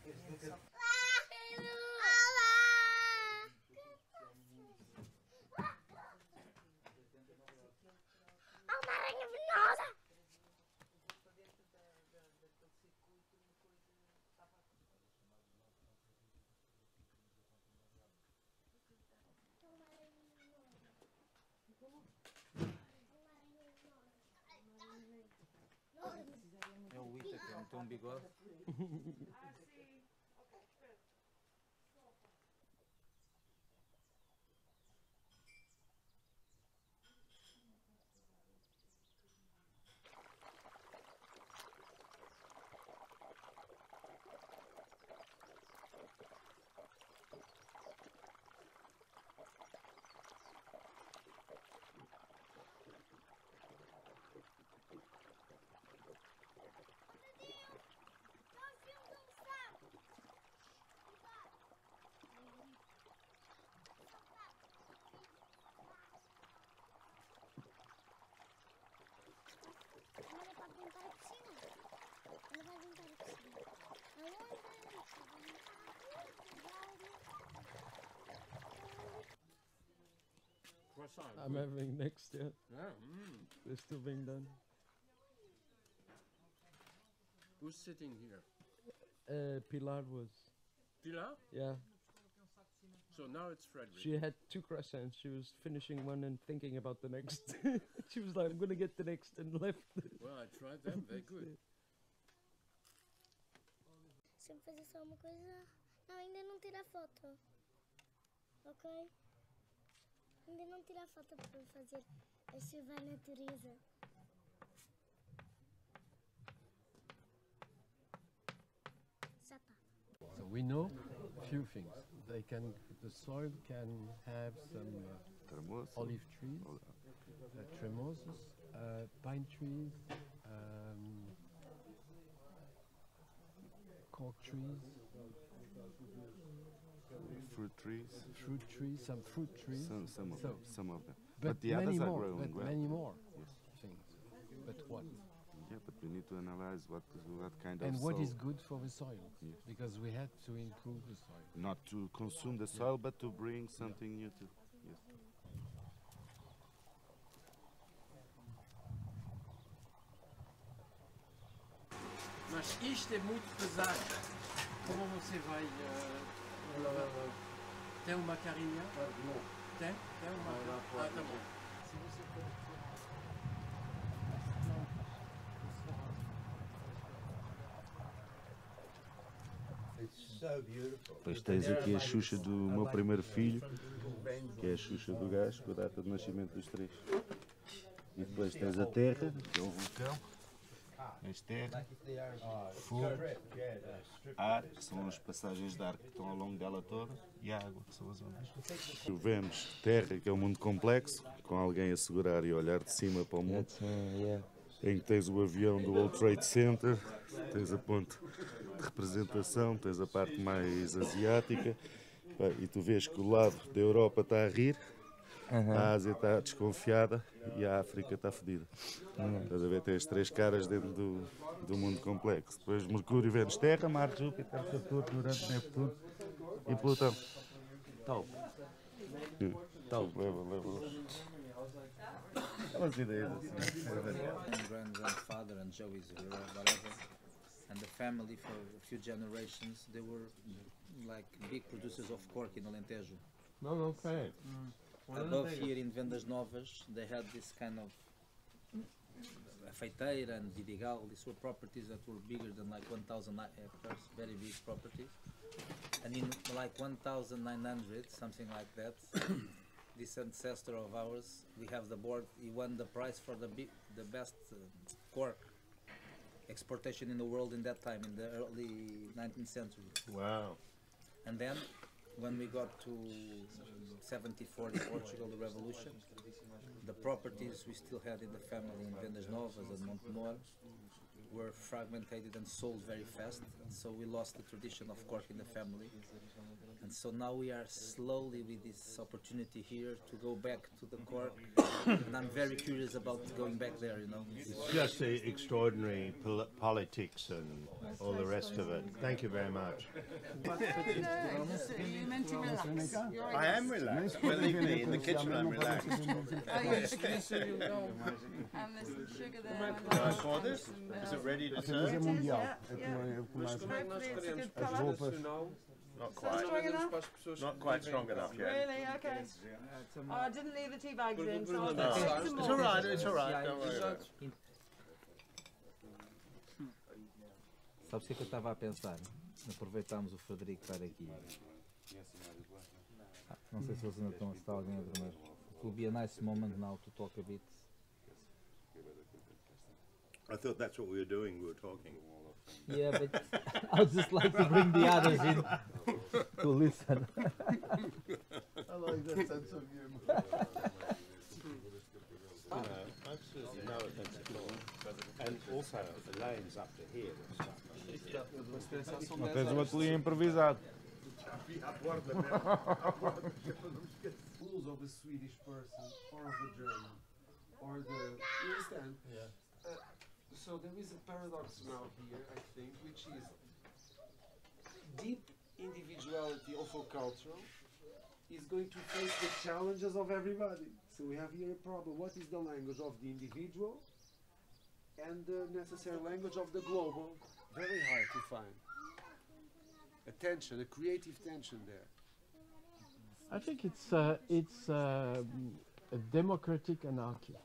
Uma aranha venenosa! É o Ita que não tem um bigode. Ele pode limpar a piscina. Ele vai limpar a piscina. Croissant. I'm having next, yeah. Yeah. They're still being done. Who's sitting here? Pilar was. Pilar? Yeah. So now it's Frederick. She had 2 croissants. She was finishing one and thinking about the next. She was like, I'm gonna get the next, and left. Well, I tried them. They're good. Sempre fazer só uma coisa. Não, ainda não tira a foto. Ok? Ainda não tira a foto para fazer a chuva à natureza. Já está. So we know a few things. The soil can have some olive trees, tremoses, pine trees, cork trees, Fruit trees. some fruit trees. Some of them. But the others are more, growing well. many more Yes. things. But what? Yeah, but we need to analyze what kind of And soil. what is good for the soil? Yes. Because we had to improve the soil. Not to consume the soil, but to bring something new to. Yes. Mas isto é muito pesado. Como você vai... tem uma carinha? Tem? Tem uma? Ah, tá bom. Depois tens aqui a Xuxa do meu primeiro filho, que é a Xuxa do gás, com a data de nascimento dos 3. E depois tens a terra, que é o vulcão. Tens terra, fogo, ar, que são as passagens de ar que estão ao longo dela toda, e a água, que são as ondas. Vemos terra, que é um mundo complexo, com alguém a segurar e olhar de cima para o mundo. Em que tens o avião do World Trade Center, tens a ponte de representação, tens a parte mais asiática, e tu vês que o lado da Europa está a rir, a Ásia está desconfiada e a África está fodida. Estás a ver, tens 3 caras dentro do mundo complexo. Depois Mercúrio, Vênus, Terra, Marte, Júpiter, Saturno, Urano, Neptuno e Plutão. Tal. Leva. Aquelas ideias assim. Grandfather and Joey's hero, whatever. And the family for a few generations, they were like big producers of cork in Alentejo. No, okay. Above here in Vendas Novas, they had this kind of Feiteira and Vidigal. These were properties that were bigger than like 1,000 hectares, very big properties. And in like 1,900, something like that, this ancestor of ours, we have the board. He won the prize for the best cork exportation in the world in that time, in the early 19th century. Uau! And then, when we got to 74, Portugal, the revolution, the properties we still had in the family in Vendas Novas and Montemor were fragmented and sold very fast, and so we lost the tradition of cork in the family. And so now we are slowly with this opportunity here to go back to the cork, and I'm very curious about going back there, you know. It's just the extraordinary politics and all the rest of it. Thank you very much. I am relaxed. Believe me, in the kitchen I'm relaxed. Can I pour this? Is it ready to serve? Not quite. Not quite strong enough yet. Really? Okay. Oh, I didn't leave the tea bags in, so I'll No. take some It's more. alright, it's alright. Don't worry about it. Sabes o que é que eu estava a pensar? Aproveitámos o Frederico estar aqui. Não sei se vocês ainda estão, se está alguém a dormir. It will be a nice moment now to talk a bit. I thought that's what we were doing, we were talking. Yeah, but I would just like to bring the others in to listen. I like that sense of humor. Absolutely no offence at all. And also the lanes up to here and stuff. Não tens uma colina improvisado. Rules of a Swedish person or of a German or the, you understand? Yeah. So there is a paradox now here, I think, which is deep individuality, also cultural, is going to face the challenges of everybody. So we have here a problem. What is the language of the individual and the necessary language of the global? Very hard to find. A tension, a creative tension there. I think it's a democratic anarchy.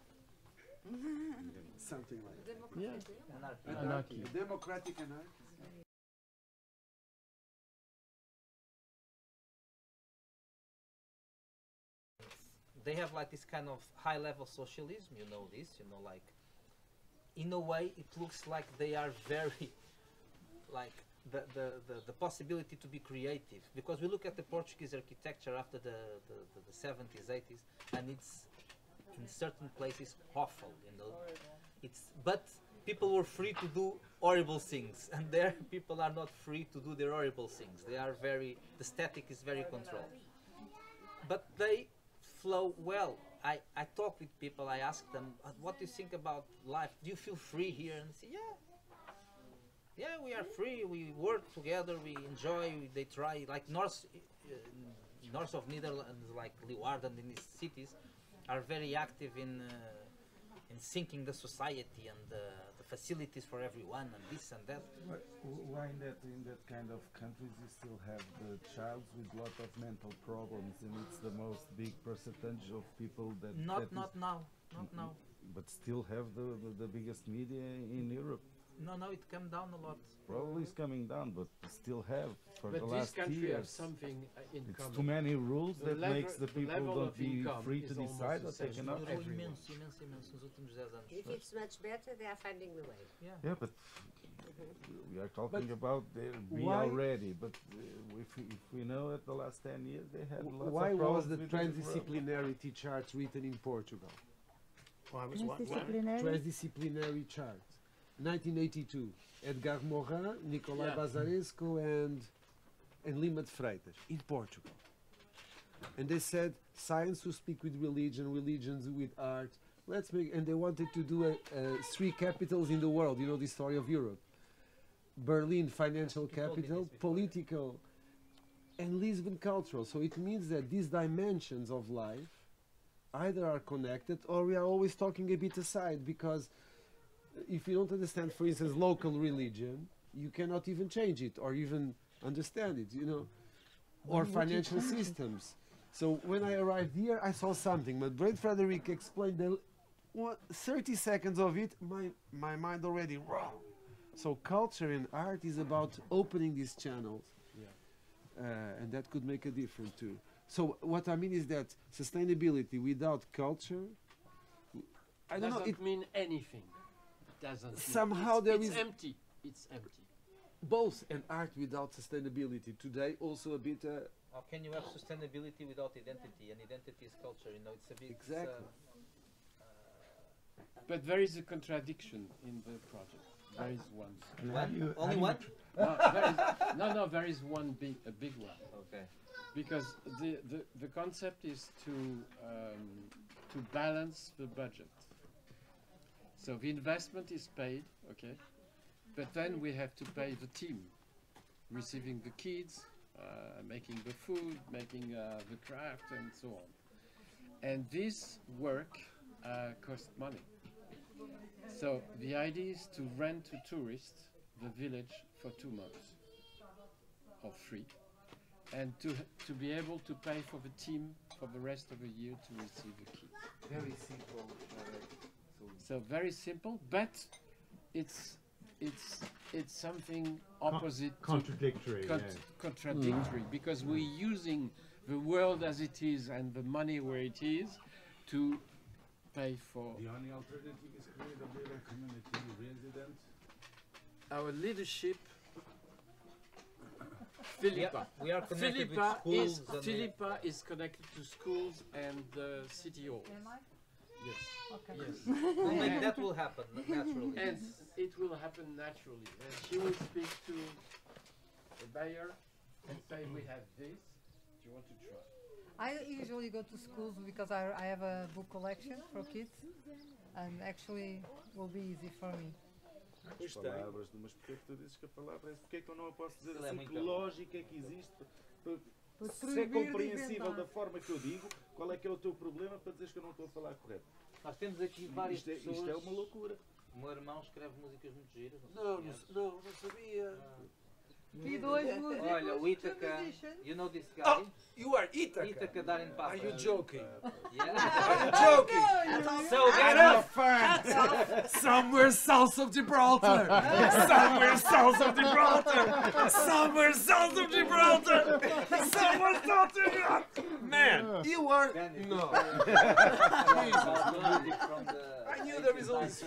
Something like that. Yeah. Anarchy. A democratic anarchy. They have like this kind of high level socialism, you know this, you know, like in a way it looks like they are very like the possibility to be creative, because we look at the Portuguese architecture after the 70s, 80s, and it's in certain places awful, you know. But people were free to do horrible things, and there people are not free to do their horrible things. They are the static is very controlled. But they flow well. I talk with people, I ask them, what do you think about life? Do you feel free here? And they say, yeah, we are free, we work together, we enjoy, they try, like north of Netherlands, like Leeuwarden in these cities, are very active in syncing the society and the facilities for everyone and this and that. Why in that kind of countries you still have the child with lot of mental problems, and it's the most big percentage of people that Not now. But still have the biggest media in Europe. No, it came down a lot. Probably it's coming down, but still have for But the this last country years. has something in It's common. too many rules that makes the people level don't of be income free to is almost decide the what they same cannot. for Melhorou everyone. imenso nos últimos 10 anos. If it's much better, they are finding the way. Yeah, but we are talking about their be why- already. But if we know at the last 10 years they had lots Why of was problems the with this transdisciplinarity chart written in Portugal? Transdisciplinary chart. 1982. Edgar Morin, Nicolai Bazaresco, and Lima de Freitas in Portugal. And they said science will speak with religion, religions with art. Let's make, and they wanted to do 3 capitals in the world. You know the story of Europe. Berlin, financial capital, political, and Lisbon, cultural. So it means that these dimensions of life either are connected or we are always talking a bit aside, because if you don't understand, for instance, local religion, you cannot even change it or even understand it, you know, or financial systems. So when I arrived here, I saw something, but Brad Frederick explained 30 seconds of it, my mind already raw. So culture and art is about opening these channels, and that could make a difference too. So what I mean is that sustainability without culture, I don't know, it mean anything. Doesn't somehow mean there it's is empty. It's empty. both, and art without sustainability today also a bit How can you have sustainability without identity? And identity is culture, you know, it's a bit... exactly. But there is a contradiction in the project. There is one. Only one? No, there is a big one. Okay. Because the concept is to balance the budget. So the investment is paid, okay, but then we have to pay the team, receiving the kids, making the food, making the craft, and so on. And this work costs money. So the idea is to rent to tourists the village for 2 months, or 3, and to be able to pay for the team for the rest of the year to receive the kids. Very simple. So very simple, but it's something opposite, contradictory, contradictory, because we're using the world as it is and the money where it is to pay for. The only alternative is create a better community resident. Our leadership. Philippa. We are connected with schools. Philippa is connected to schools and City Hall. Am I? Yes. Okay. Yes. That will happen naturally. And it will happen naturally. And she will speak to the buyer and say, we have this. Do you want to try? I usually go to schools because I have a book collection for kids, and actually will be easy for me. As palavras, mas porque é que tu dizes que a palavra é? Porque é que eu não a posso dizer Ele é assim? muito Que bom. lógica é que existe? Para Se é proibir de compreensível inventar. da forma que eu digo, qual é que é o teu problema para dizeres que eu não estou a falar correto? Nós temos aqui várias Isto é pessoas. uma loucura. O meu irmão escreve músicas muito giras. Não sabia. E dois músicos. Olha, o Ítaca. musicians. You know this guy? Oh, you are Ithaca. Ítaca Darin Papa. Are you joking? Yeah. Are you joking? So Get off! Somewhere south of Gibraltar! Somewhere south of Gibraltar! Somewhere south of Gibraltar! Somewhere south of Gibraltar! Man, you are... No. I knew there was always...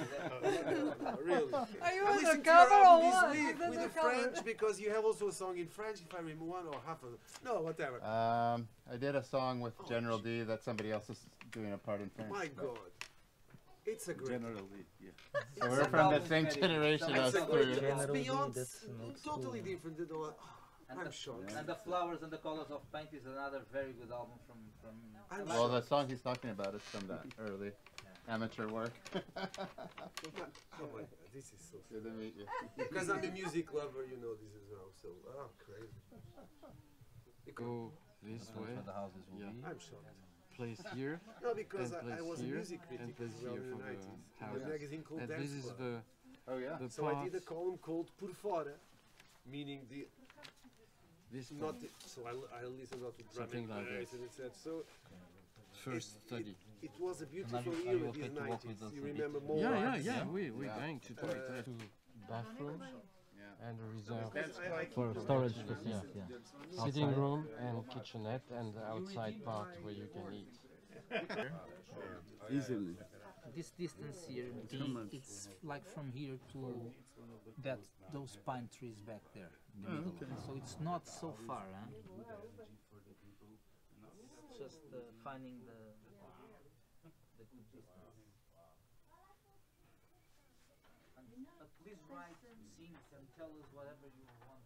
Really. Are you I on the listened to your cover or album what? this week Is that with the the cover? French, because you have also a song in French, if I remember one or half of it. No, whatever. I did a song with General D that somebody else is doing a part in French. My God. It's a great... Generally, yeah. So we're from the same generation It's as a great... Korea. It's beyond... Totally different than the one... I'm shocked. And the Flowers and the Colors of Paint is another very good album from Well, the song he's talking about is from that early amateur work. Oh my God, this is so... Good to meet you. Because I'm a music lover, you know this as well, so... Oh, crazy. Go this way. the houses will Yeah. be. I'm shocked. Place here. No, because and I place was a here, music and critic place as well here in the for 90s. the In a houses. magazine called And Dance this is Club. the Oh yeah. So I did a column called Por Fora, meaning the... this Not one. the, so I listen not to drum Something and like bass that. and etc. So First study. it was a beautiful Are you era, okay these to walk 90s. with us You a bit? remember more Yeah, arts. we're Yeah. going to two bathrooms and a reserve For storage Yeah, yeah. sitting room and kitchenette and the outside part where you can eat. Easily. This distance here, it's like from here to those pine trees back there in the middle. So it's not so far, huh? It's just finding the good distance. But please write, sing, and tell us whatever you want.